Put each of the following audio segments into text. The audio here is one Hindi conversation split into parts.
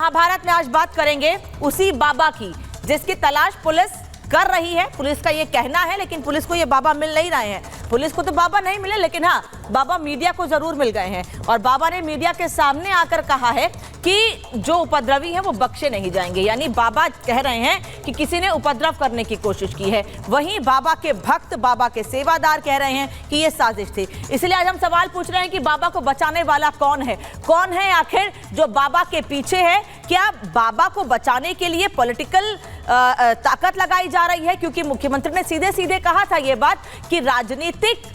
महाभारत में आज बात करेंगे उसी बाबा की जिसकी तलाश पुलिस कर रही है। पुलिस का ये कहना है, लेकिन पुलिस को ये बाबा मिल नहीं रहे हैं। पुलिस को तो बाबा नहीं मिले, लेकिन हाँ, बाबा मीडिया को जरूर मिल गए हैं। और बाबा ने मीडिया के सामने आकर कहा है कि जो उपद्रवी हैं वो बख्शे नहीं जाएंगे। यानी बाबा कह रहे हैं कि किसी ने उपद्रव करने की कोशिश की है। वहीं बाबा के भक्त, बाबा के सेवादार कह रहे हैं कि ये साजिश थी। इसलिए आज हम सवाल पूछ रहे हैं कि बाबा को बचाने वाला कौन है? कौन है आखिर जो बाबा के पीछे है? क्या बाबा को बचाने के लिए पॉलिटिकल ताकत लगाई जा रही है? क्योंकि मुख्यमंत्री ने सीधे सीधे कहा था ये बात कि राजनीतिक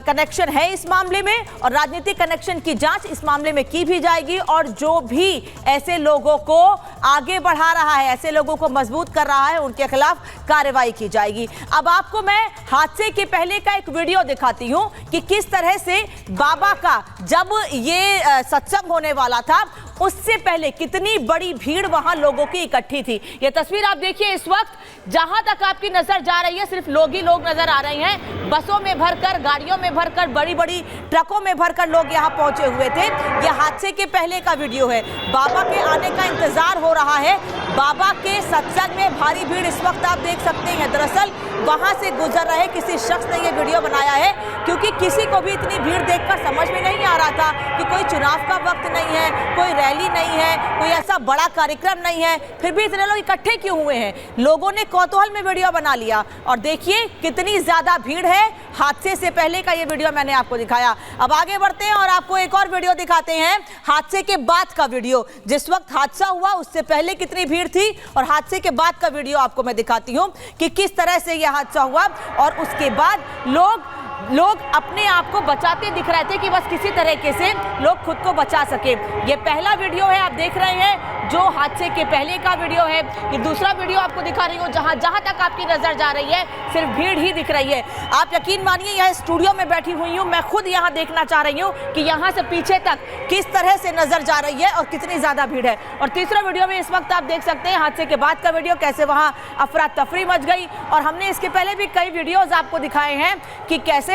कनेक्शन है इस मामले में, और राजनीतिक कनेक्शन की जांच इस मामले में की भी जाएगी। और जो भी ऐसे लोगों को आगे बढ़ा रहा है, ऐसे लोगों को मजबूत कर रहा है, उनके खिलाफ कार्रवाई की जाएगी। अब आपको मैं हादसे के पहले का एक वीडियो दिखाती हूं कि किस तरह से बाबा का जब ये सत्संग होने वाला था उससे पहले कितनी बड़ी भीड़ वहां लोगों की इकट्ठी थी। ये तस्वीर आप देखिए। इस वक्त जहां तक आपकी नजर जा रही है सिर्फ लोग ही लोग नजर आ रहे हैं। बसों में भरकर, गाड़ियों में भरकर, बड़ी बड़ी ट्रकों में भरकर लोग यहां पहुंचे हुए थे। यह हादसे के पहले का वीडियो है। बाबा के आने का इंतजार हो रहा है। बाबा के सत्संग में भारी भीड़ इस वक्त आप देख सकते हैं। दरअसल वहां से गुजर रहे किसी शख्स ने यह वीडियो बनाया है, क्योंकि किसी को भी इतनी भीड़ देखकर समझ में नहीं आ रहा था कि कोई चुनाव का वक्त नहीं है, कोई रैली नहीं है, कोई ऐसा बड़ा कार्यक्रम नहीं है, फिर भी इतने लोग इकट्ठे क्यों हुए हैं? लोगों ने कौतूहल में वीडियो बना लिया। और देखिए कितनी ज्यादा भीड़ है। हादसे से पहले का ये वीडियो मैंने आपको दिखाया। अब आगे बढ़ते हैं और आपको एक और वीडियो दिखाते हैं, हादसे के बाद का वीडियो। जिस वक्त हादसा हुआ उससे पहले कितनी भीड़ थी, और हादसे के बाद का वीडियो आपको मैं दिखाती हूं कि किस तरह से यह हादसा हुआ। और उसके बाद लोग अपने आप को बचाते दिख रहे थे कि बस किसी तरीके से लोग खुद को बचा सके। ये पहला वीडियो है, आप देख रहे हैं, जो हादसे के पहले का वीडियो है। ये दूसरा वीडियो आपको दिखा रही हूँ जहां तक आपकी नजर जा रही है सिर्फ भीड़ ही दिख रही है। आप यकीन मानिए यह स्टूडियो में बैठी हुई हूँ, मैं खुद यहाँ देखना चाह रही हूँ कि यहाँ से पीछे तक किस तरह से नजर जा रही है और कितनी ज्यादा भीड़ है। और तीसरा वीडियो में इस वक्त आप देख सकते हैं हादसे के बाद का वीडियो, कैसे वहाँ अफरा तफरी मच गई। और हमने इसके पहले भी कई वीडियोज आपको दिखाए हैं कि कैसे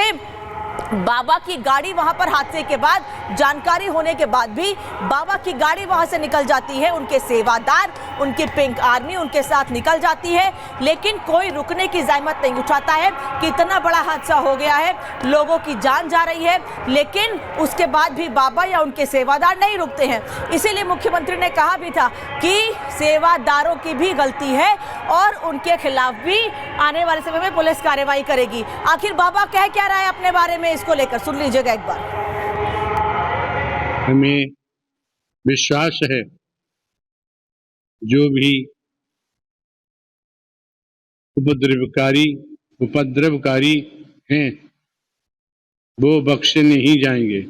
बाबा की गाड़ी वहां पर हादसे के बाद जानकारी होने के बाद भी बाबा की गाड़ी वहां से निकल जाती है। उनके सेवादार, उनकी पिंक आर्मी उनके साथ निकल जाती है, लेकिन कोई रुकने की ज़हमत नहीं उठाता है कि इतना बड़ा हादसा हो गया है, लोगों की जान जा रही है, लेकिन उसके बाद भी बाबा या उनके सेवादार नहीं रुकते हैं। इसीलिए मुख्यमंत्री ने कहा भी था कि सेवादारों की भी गलती है और उनके खिलाफ भी आने वाले समय में पुलिस कार्रवाई करेगी। आखिर बाबा कह क्या रहा है अपने बारे में, इसको लेकर सुन लीजिएगा एक बार। हमें विश्वास है जो भी उपद्रवकारी हैं वो बख्शे नहीं जाएंगे।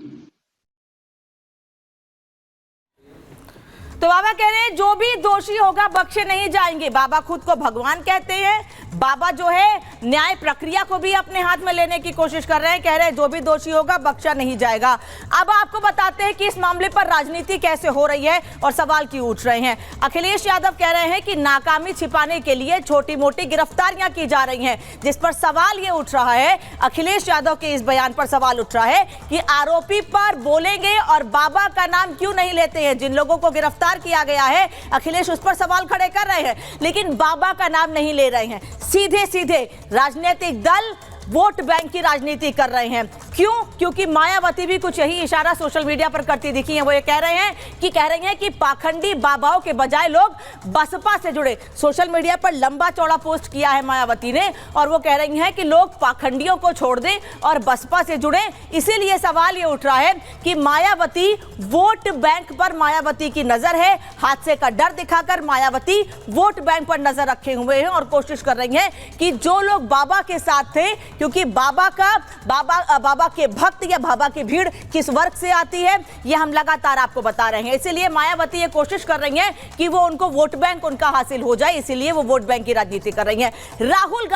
तो बाबा कह रहे हैं जो भी दोषी होगा बख्शे नहीं जाएंगे। बाबा खुद को भगवान कहते हैं। बाबा जो है न्याय प्रक्रिया को भी अपने हाथ में लेने की कोशिश कर रहे हैं। कह रहे हैं जो भी दोषी होगा बख्शा नहीं जाएगा। अब आपको बताते हैं कि इस मामले पर राजनीति कैसे हो रही है और सवाल क्यों उठ रहे हैं। अखिलेश यादव कह रहे हैं कि नाकामी छिपाने के लिए छोटी मोटी गिरफ्तारियां की जा रही हैं, जिस पर सवाल ये उठ रहा है, अखिलेश यादव के इस बयान पर सवाल उठ रहा है कि आरोपी पर बोलेंगे और बाबा का नाम क्यों नहीं लेते हैं। जिन लोगों को गिरफ्तार किया गया है अखिलेश उस पर सवाल खड़े कर रहे हैं, लेकिन बाबा का नाम नहीं ले रहे हैं। सीधे सीधे राजनीतिक दल वोट बैंक की राजनीति कर रहे हैं। क्यों? क्योंकि मायावती भी कुछ यही इशारा सोशल मीडिया पर करती दिखी है। वो ये कह रहे हैं कि पाखंडी बाबाओं के बजाय लोग बसपा से जुड़े। सोशल मीडिया पर लंबा चौड़ा पोस्ट किया है मायावती ने, और वो कह रही हैं कि लोग पाखंडियों को छोड़ दें और बसपा से जुड़े। इसीलिए सवाल ये उठ रहा है कि मायावती वोट बैंक पर मायावती की नजर है। हादसे का डर दिखाकर मायावती वोट बैंक पर नजर रखे हुए हैं और कोशिश कर रही हैं कि जो लोग बाबा के साथ थे, क्योंकि बाबा के भक्त या बाबा की भीड़ किस वर्ग से आती है यह हम लगातार आपको बता रहे हैं। इसीलिए मायावती ये कोशिश कर रही हैं कि वो उनको वोट बैंक उनका हासिल हो जाए, इसीलिए वो वोट बैंक की राजनीति कर रही हैं। राहुल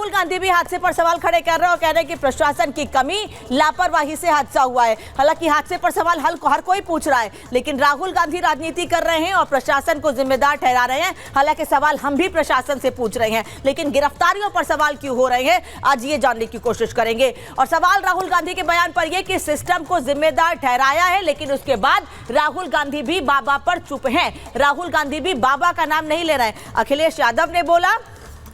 गांधी भी हादसे पर सवाल खड़े कर रहे हैं और कह रहे हैं कि प्रशासन की कमी, लापरवाही से हादसा हुआ है। हालांकि हादसे पर सवाल हर कोई पूछ रहा है, लेकिन राहुल गांधी राजनीति कर रहे हैं और प्रशासन को जिम्मेदार ठहरा रहे हैं। हालांकि सवाल हम भी प्रशासन से पूछ रहे हैं, लेकिन गिरफ्तारियों पर सवाल क्यों हो रहे हैं आज ये जानने की कोशिश करेंगे। और सवाल राहुल गांधी के बयान पर यह कि सिस्टम को जिम्मेदार ठहराया है, लेकिन उसके बाद राहुल गांधी भी बाबा पर चुप हैं। राहुल गांधी भी बाबा का नाम नहीं ले रहे हैं। अखिलेश यादव ने बोला,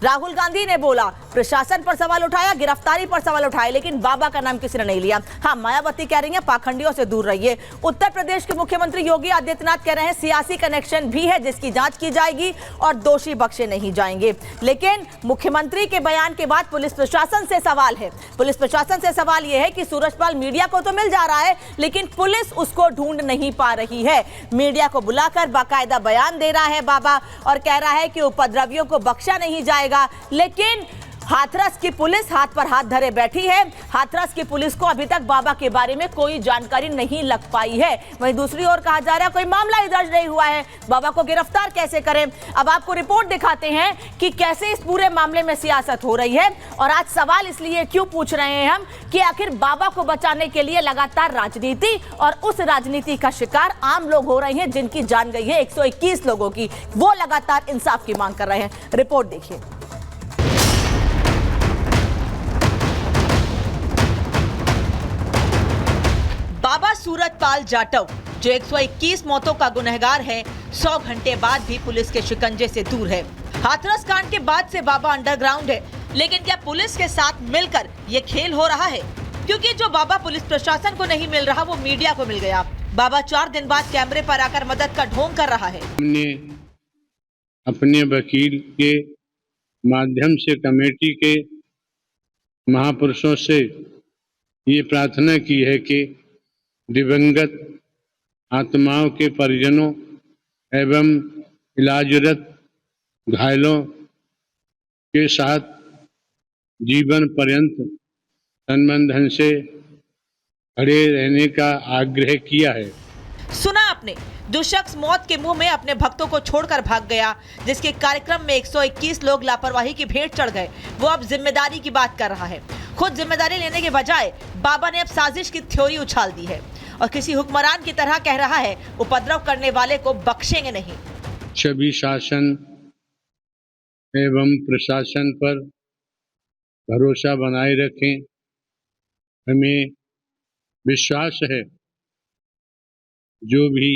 राहुल गांधी ने बोला, प्रशासन पर सवाल उठाया, गिरफ्तारी पर सवाल उठाए, लेकिन बाबा का नाम किसी ने नहीं लिया। हाँ, मायावती कह रही हैं पाखंडियों से दूर रहिए। उत्तर प्रदेश के मुख्यमंत्री योगी आदित्यनाथ कह रहे हैं सियासी कनेक्शन भी है जिसकी जांच की जाएगी और दोषी बख्शे नहीं जाएंगे। लेकिन मुख्यमंत्री के बयान के बाद पुलिस प्रशासन से सवाल है। पुलिस प्रशासन से सवाल यह है कि सूरजपाल मीडिया को तो मिल जा रहा है, लेकिन पुलिस उसको ढूंढ नहीं पा रही है। मीडिया को बुलाकर बाकायदा बयान दे रहा है बाबा और कह रहा है कि उपद्रवियों को बख्शा नहीं जाएगा, लेकिन हाथरस की पुलिस हाथ पर हाथ धरे बैठी है। हाथरस की पुलिस को अभी तक बाबा के बारे में कोई जानकारी नहीं लग पाई है। वहीं दूसरी ओर कहा जा रहा है कोई मामला ही दर्ज नहीं हुआ है, बाबा को गिरफ्तार कैसे करें। अब आपको रिपोर्ट दिखाते हैं कि कैसे इस पूरे मामले में सियासत हो रही है। और आज सवाल इसलिए क्यों पूछ रहे हैं हम कि आखिर बाबा को बचाने के लिए लगातार राजनीति, और उस राजनीति का शिकार आम लोग हो रहे हैं जिनकी जान गई है 121 लोगों की। वो लगातार इंसाफ की मांग कर रहे हैं। रिपोर्ट देखिए। बाबा सूरजपाल जाटव जो 121 मौतों का गुनहगार है, 100 घंटे बाद भी पुलिस के शिकंजे से दूर है। हाथरस कांड के बाद से बाबा अंडरग्राउंड है, लेकिन क्या पुलिस के साथ मिलकर ये खेल हो रहा है? क्योंकि जो बाबा पुलिस प्रशासन को नहीं मिल रहा वो मीडिया को मिल गया। बाबा 4 दिन बाद कैमरे पर आकर मदद का ढोंग कर रहा है। हमने अपने वकील के माध्यम से कमेटी के महापुरुषों से ये प्रार्थना की है कि दिवंगत आत्माओं के परिजनों एवं इलाजरत घायलों के साथ जीवन पर्यंत तन से खड़े रहने का आग्रह किया है। सुना आपने, जो शख्स मौत के मुंह में अपने भक्तों को छोड़कर भाग गया, जिसके कार्यक्रम में 121 लोग लापरवाही की भेंट चढ़ गए, वो अब जिम्मेदारी की बात कर रहा है। खुद जिम्मेदारी लेने के बजाय बाबा ने अब साजिश की थ्योरी उछाल दी है और किसी हुक्मरान की तरह कह रहा है उपद्रव करने वाले को बख्शेंगे नहीं। सभी शासन एवं प्रशासन पर भरोसा बनाए रखें। हमें विश्वास है जो भी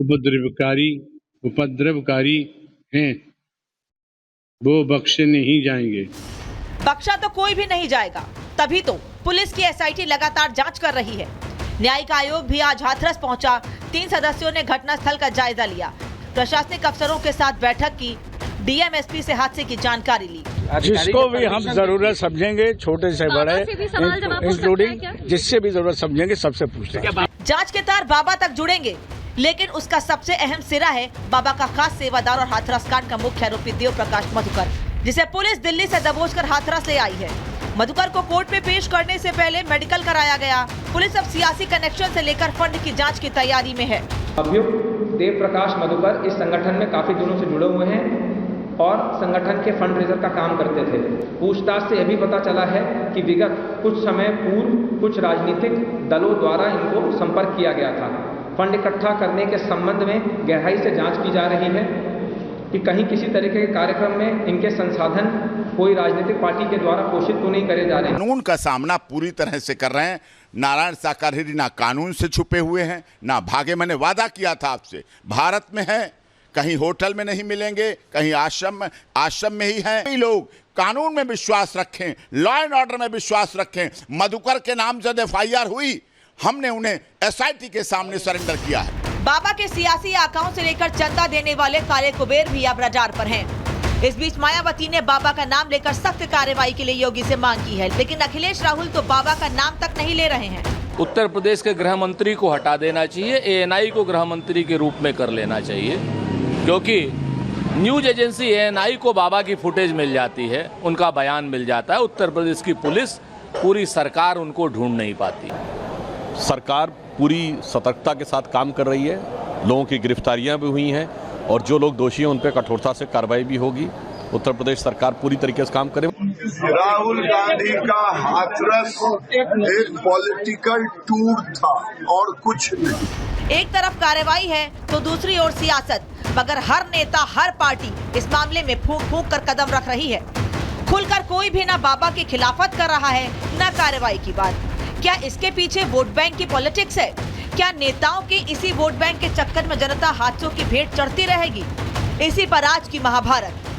उपद्रवकारी हैं वो बख्शे नहीं जाएंगे। बख्शा तो कोई भी नहीं जाएगा, तभी तो पुलिस की एसआईटी लगातार जांच कर रही है। न्यायिक आयोग भी आज हाथरस पहुंचा। 3 सदस्यों ने घटनास्थल का जायजा लिया, प्रशासनिक अफसरों के साथ बैठक की, डीएम एसपी से हादसे की जानकारी ली। जिसको भी हम जरूरत समझेंगे, छोटे से बड़े इंक्लूडिंग जिससे भी जरूरत समझेंगे सबसे पूछेंगे। जांच के तार बाबा तक जुड़ेंगे, लेकिन उसका सबसे अहम सिरा है बाबा का खास सेवादार और हाथरस कांड का मुख्य आरोपी देव प्रकाश मधुकर, जिसे पुलिस दिल्ली से दबोचकर हाथरस ले आई है। मधुकर को कोर्ट में पेश करने से पहले मेडिकल कराया गया। पुलिस अब सियासी कनेक्शन से लेकर फंड की जांच की तैयारी में है। अभियुक्त देव प्रकाश मधुकर इस संगठन में काफी दिनों से जुड़े हुए हैं और संगठन के फंड रेजर का काम करते थे। पूछताछ से यह भी पता चला है कि विगत कुछ समय पूर्व कुछ राजनीतिक दलों द्वारा इनको संपर्क किया गया था। फंड इकट्ठा करने के संबंध में गहराई से जांच की जा रही है कि कहीं किसी तरीके के कार्यक्रम में इनके संसाधन कोई राजनीतिक पार्टी के द्वारा पोषित तो नहीं करे जा रहे हैं। कानून का सामना पूरी तरह से कर रहे हैं। नारायण साकार हिरी ना कानून से छुपे हुए हैं ना भागे। मैंने वादा किया था आपसे, भारत में है, कहीं होटल में नहीं मिलेंगे, कहीं आश्रम में ही हैं। लोग कानून में विश्वास रखें, लॉ एंड ऑर्डर में विश्वास रखें। मधुकर के नाम से एफआईआर हुई, हमने उन्हें एसआईटी के सामने सरेंडर किया है। बाबा के सियासी आकाओं से लेकर चंदा देने वाले काले कुबेर भी अब रडार पर हैं। इस बीच मायावती ने बाबा का नाम लेकर सख्त कार्रवाई के लिए योगी से मांग की है, लेकिन अखिलेश राहुल तो बाबा का नाम तक नहीं ले रहे हैं। उत्तर प्रदेश के गृह मंत्री को हटा देना चाहिए, एएनआई को गृह मंत्री के रूप में कर लेना चाहिए, क्योंकि न्यूज एजेंसी एएनआई को बाबा की फुटेज मिल जाती है, उनका बयान मिल जाता है। उत्तर प्रदेश की पुलिस, पूरी सरकार उनको ढूंढ नहीं पाती। सरकार पूरी सतर्कता के साथ काम कर रही है, लोगों की गिरफ्तारियां भी हुई हैं और जो लोग दोषी हैं उन पर कठोरता से कार्रवाई भी होगी। उत्तर प्रदेश सरकार पूरी तरीके से काम करे। राहुल गांधी का हाथरस एक पॉलिटिकल टूर था और कुछ नहीं। एक तरफ कार्रवाई है तो दूसरी ओर सियासत, मगर हर नेता, हर पार्टी इस मामले में फूंक फूंक कर कदम रख रही है। खुलकर कोई भी ना बाबा की खिलाफत कर रहा है, ना कार्रवाई की बात। क्या इसके पीछे वोट बैंक की पॉलिटिक्स है? क्या नेताओं के इसी वोट बैंक के चक्कर में जनता हादसों की भेंट चढ़ती रहेगी? इसी पर आज की महाभारत।